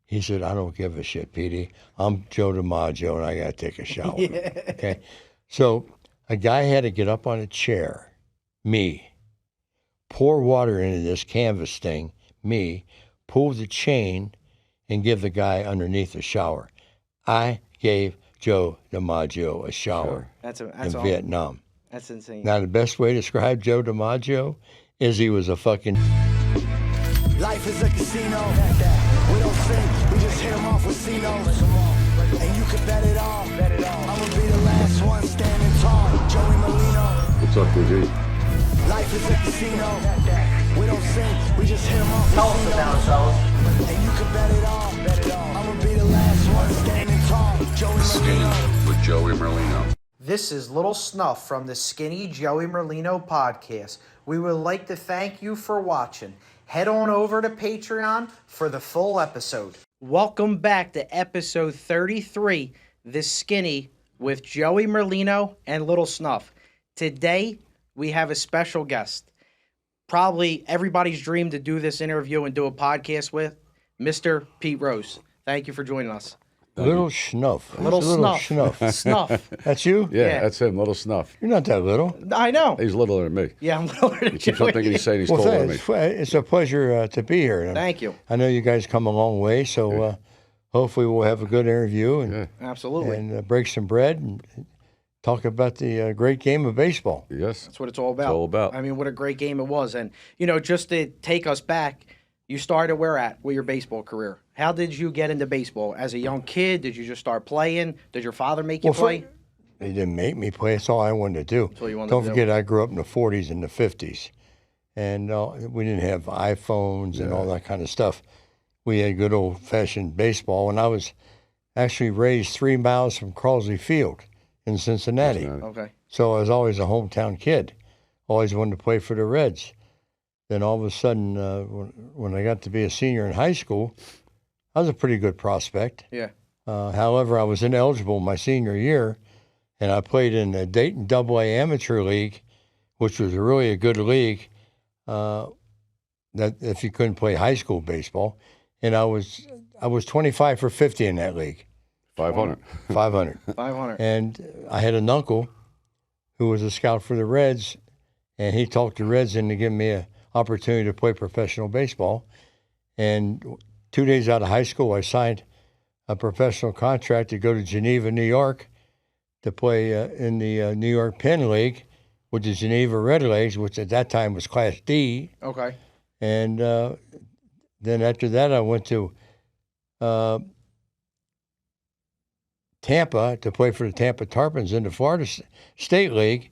He said, I don't give a shit, Petey. I'm Joe DiMaggio, and I got to take a shower. Okay? So a guy had to get up on a chair, me, pour water into this canvas thing, me, pull the chain, and give the guy underneath a shower. I gave Joe DiMaggio a shower in Vietnam. That's insane. Now, the best way to describe Joe DiMaggio is he was a fucking... Life is a casino. We don't sing, we just hit them off with C-notes. And you can bet it all. I'm gonna be the last one standing tall. Joey Molino. What's up, G? Life is a casino. We don't sing, we just hit them off with Tell us about ourselves. And you can bet it all. I'm gonna be the last one standing tall. Joey Skinny Molino. with Joey Merlino. This is Lil Snuff from the Skinny Joey Merlino podcast. We would like to thank you for watching. Head on over to Patreon for the full episode. Welcome back to episode 33, The Skinny with Joey Merlino and Lil Snuff. Today, we have a special guest. Probably everybody's dream to do this interview and do a podcast with, Mr. Pete Rose. Thank you for joining us. Little Snuff. Little Snuff. Snuff. That's you? Yeah, that's him, Little Snuff. You're not that little. I know. He's littler than me. Yeah, I'm littler than He keeps on thinking he's saying he's Well, taller than me. it's a pleasure to be here. Thank you. I know you guys come a long way, so hopefully we'll have a good interview and, Absolutely. and break some bread and talk about the great game of baseball. Yes. That's what it's all about. It's all about. I mean, what a great game it was. And, just to take us back, you started where at with your baseball career? How did you get into baseball? As a young kid, did you just start playing? Did your father make you play? They didn't make me play. That's all I wanted to do. That's all you wanted Don't to do. forget, I grew up in the 40s and the 50s. And we didn't have iPhones and all that kind of stuff. We had good old-fashioned baseball. And I was actually raised 3 miles from Crosley Field in Cincinnati. Okay. So I was always a hometown kid. Always wanted to play for the Reds. Then all of a sudden, when I got to be a senior in high school, I was a pretty good prospect. Yeah. However, I was ineligible my senior year, and I played in the Dayton AA Amateur League, which was really a good league. That if you couldn't play high school baseball, and I was 25 for 50 in that league. 500. 500. 500. And I had an uncle who was a scout for the Reds, and he talked the Reds into giving me an opportunity to play professional baseball. And 2 days out of high school, I signed a professional contract to go to Geneva, New York, to play in the New York Penn League, with the Geneva Red Legs, which at that time was Class D. Okay. And then after that, I went to Tampa to play for the Tampa Tarpons in the Florida State League,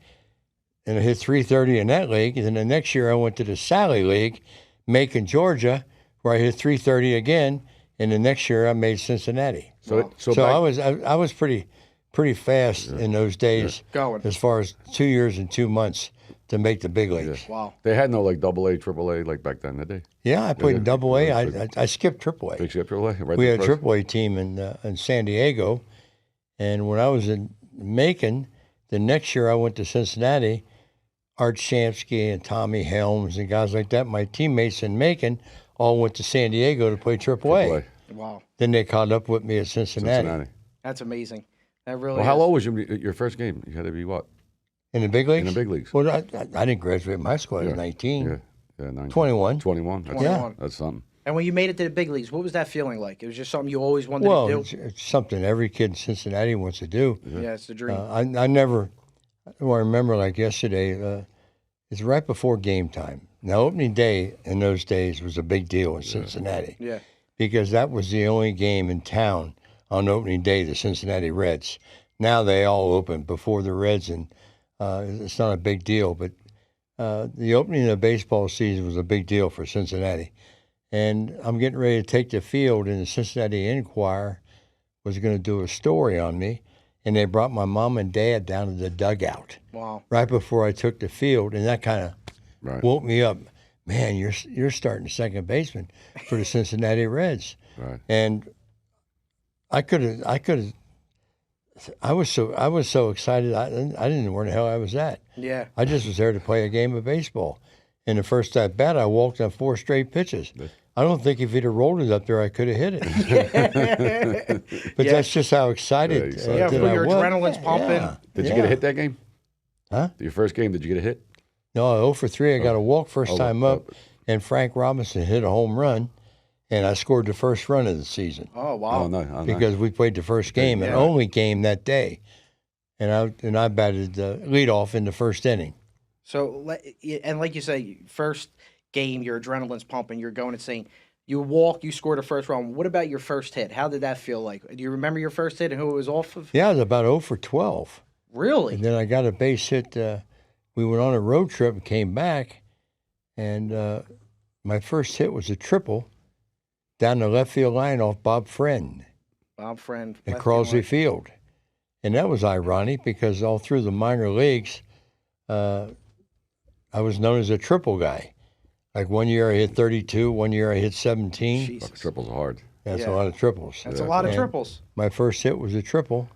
and I hit .330 in that league. And then the next year, I went to the Sally League, Macon, Georgia, where I hit .330 again. And the next year, I made Cincinnati. So I was pretty fast in those days, Going. as far as 2 years and 2 months to make the big leagues. Wow. They had no like AA, AAA like back then, did they? Yeah, I played in Double A. I skipped Triple A. Big ship AAA? Right We to had a first? Triple A team in San Diego, and when I was in Macon, the next year I went to Cincinnati. Art Shamsky and Tommy Helms and guys like that, my teammates in Macon, all went to San Diego to play Triple A. Wow. Then they caught up with me at Cincinnati. That's amazing. That really Well, how is. old was your first game? You had to be what? In the big leagues? In the big leagues. Well, I didn't graduate from high school. I was 19. Yeah. Yeah, 19. 21. 21. That's, 21. That's something. And when you made it to the big leagues, what was that feeling like? It was just something you always wanted Well, to do? it's something every kid in Cincinnati wants to do. Yeah, it's the dream. I remember like yesterday, it's right before game time. Now, opening day in those days was a big deal in Cincinnati. Yeah. Because that was the only game in town on opening day, the Cincinnati Reds. Now they all open before the Reds, and it's not a big deal. But the opening of the baseball season was a big deal for Cincinnati. And I'm getting ready to take the field, and the Cincinnati Enquirer was going to do a story on me. And they brought my mom and dad down to the dugout Wow. right before I took the field, and that kind of woke me up. Man, you're starting second baseman for the Cincinnati Reds. Right. And I was so excited. I didn't know where the hell I was at. Yeah. I just was there to play a game of baseball. And the first at bat, I walked on 4 straight pitches. I don't think if he'd have rolled it up there, I could have hit it. But that's just how excited, excited. Yeah, that for I your was. adrenaline's pumping. Yeah. Did you get a hit that game? Huh? Your first game, did you get a hit? No, 0 for 3. I got a walk first time up, up. and Frank Robinson hit a home run, and I scored the first run of the season Oh, wow. Oh, no. because we played the first game and only game that day, and I batted the leadoff in the first inning. So, and like you say, first game, your adrenaline's pumping. You're going and saying, you walk, you scored a first run. What about your first hit? How did that feel like? Do you remember your first hit and who it was off of? Yeah, it was about 0 for 12. Really? And then I got a base hit. We went on a road trip and came back, and my first hit was a triple down the left field line off Bob Friend Bob Friend. at left Crosby field. Field. And that was ironic because all through the minor leagues, I was known as a triple guy. Like 1 year I hit 32, 1 year I hit 17. Jesus. Triples are hard. That's Yeah. a lot of triples. That's a lot of And triples. My first hit was a triple.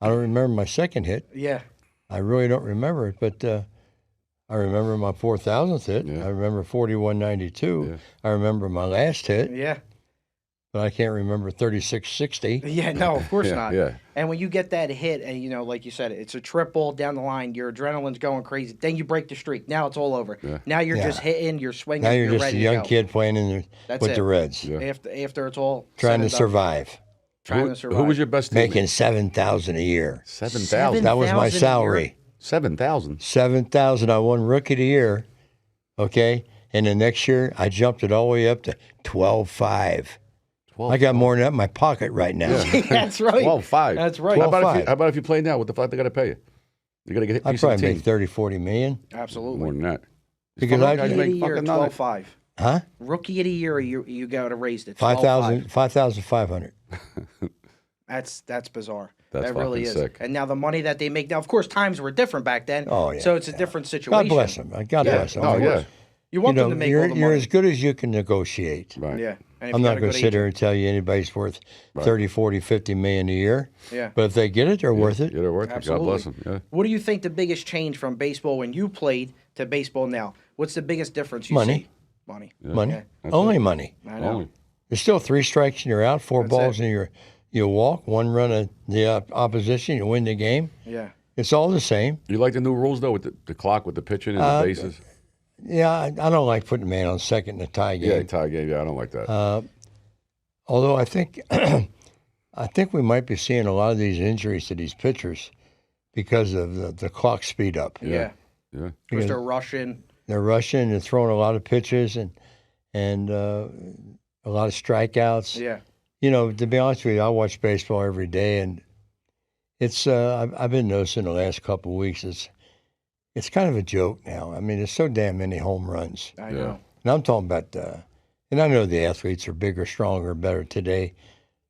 I don't remember my second hit. Yeah. I really don't remember it, but I remember my 4,000th hit. Yeah. I remember 4192. Yeah. I remember my last hit, Yeah. but I can't remember 3660. Yeah, no, of course Yeah, not. yeah. And when you get that hit, and like you said, it's a triple down the line, your adrenaline's going crazy. Then you break the streak. Now it's all over. Yeah. Now you're Yeah. just hitting, you're swinging. Now you're just a ready to young go. kid playing That's with it. the Reds, Yeah. After it's all trying said to and done. survive, Trying to survive. Who was your best teammate? making 7,000 a year. 7,000. That was my 7,000 a year? salary. 7,000. 7,000. I won Rookie of the Year. Okay, and the next year I jumped it all the way up to 12.5. I got more than that in my pocket right now. That's right. 12.5. That's right. How about, 12.5. how about if you play now? What the fuck they got to pay you? You got to get a I'd piece of the probably team. make 30, 40 million. Absolutely. More than that. Because Fucking I- guys Rookie of the make year, fucking nothing. 12.5. Huh? Rookie of the year, you got to raise it. 5,000, 5,500. That's bizarre. That's that really fucking is. sick. And now the money that they make now, of course, times were different back then. Oh, yeah, So it's a yeah. different situation. God bless them. God bless them. Oh, Of yeah. course. You want You them know, to make you're, all the you're money. as good as you can negotiate. Right. Yeah. And if I'm you not got a going good to sit here agent- and tell you anybody's worth 30, 40, 50 million a year. Yeah. But if they get it, they're worth it. Yeah, they're worth it. God Absolutely. bless them. Yeah. What do you think the biggest change from baseball when you played to baseball now? What's the biggest difference you Money. see? Money. Money. Yeah. Only money. I know. Only. There's still 3 strikes and you're out, 4 That's balls it. and you walk, 1 run of the opposition, you win the game. Yeah. It's all the same. You like the new rules, though, with the clock, with the pitching and the bases? Yeah, I don't like putting a man on second in a tie game. Yeah, tie game. Yeah, I don't like that. Although I think I think we might be seeing a lot of these injuries to these pitchers because of the clock speed up. Yeah. yeah. Because they're rushing. They're rushing, they're throwing a lot of pitches and a lot of strikeouts. Yeah. You know, to be honest with you, I watch baseball every day, and it's I've been noticing the last couple of weeks it's kind of a joke now. I mean, there's so damn many home runs. I know. And I'm talking about, and I know the athletes are bigger, stronger, better today.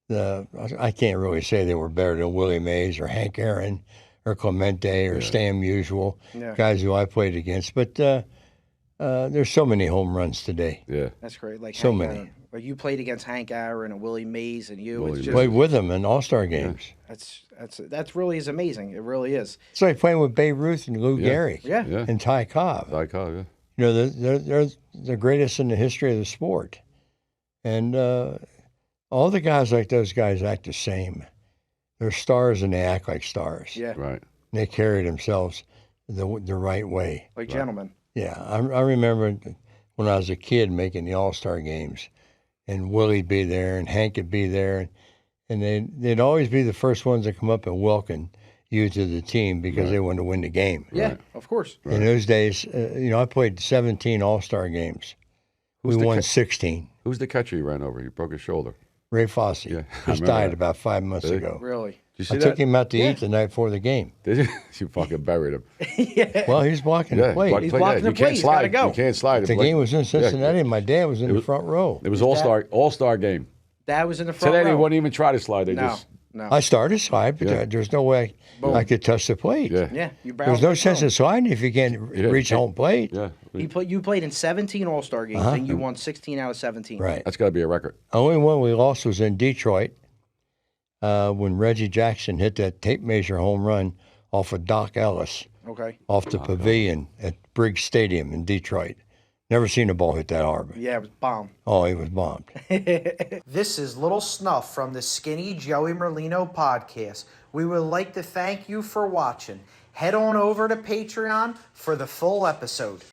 I can't really say they were better than Willie Mays or Hank Aaron or Clemente or Stan Musial, Yeah. guys who I played against. But there's so many home runs today. Yeah. That's great. Like So Hank many. Aaron. Like you played against Hank Aaron and Willie Mays and you. Willie It's Mays. just Played with them in All-Star games. that's really is amazing. It really is. It's like playing with Babe Ruth and Lou Yeah. Gehrig Yeah. Yeah. and Ty Cobb. Tie call, yeah. You know, they're the greatest in the history of the sport. And all the guys like those guys act the same. They're stars and they act like stars. Yeah. Right. And they carry themselves the right way. Like gentlemen. Yeah, I remember when I was a kid making the All-Star games, and Willie'd be there, and Hank would be there, and they'd always be the first ones to come up and welcome you to the team because they wanted to win the game. Yeah. Right. Of course. In those days, I played 17 All-Star games. Who's We the won ca- 16. Who's the catcher you ran over? He broke his shoulder. Ray Fosse. Yeah, I Just remember died that. about 5 months Did he? ago. Really. Did you I see took that? him out to eat the night before the game. Did you? You fucking buried him. Well, he's blocking Yeah, the plate. block He's play, blocking yeah. the plate. He's gotta go. You can't slide. The game was in Cincinnati, and my dad was in the was- front row. It was all-star game. That was in the front Today they row. wouldn't even try to slide. They No. just No. I started slide, but Yeah. there's no way I could touch the plate. yeah. Yeah. You There's barreled no right sense through in sliding if you can't Yeah. reach home plate. Yeah. You played in 17 All-Star games, and you won 16 out of 17. Right. That's got to be a record. Only one we lost was in Detroit when Reggie Jackson hit that tape measure home run off of Doc Ellis Okay. off the pavilion at Briggs Stadium in Detroit. Never seen a ball hit that hard. Yeah, it was bomb. Oh, it was bombed. This is Little Snuff from the Skinny Joey Merlino podcast. We would like to thank you for watching. Head on over to Patreon for the full episode.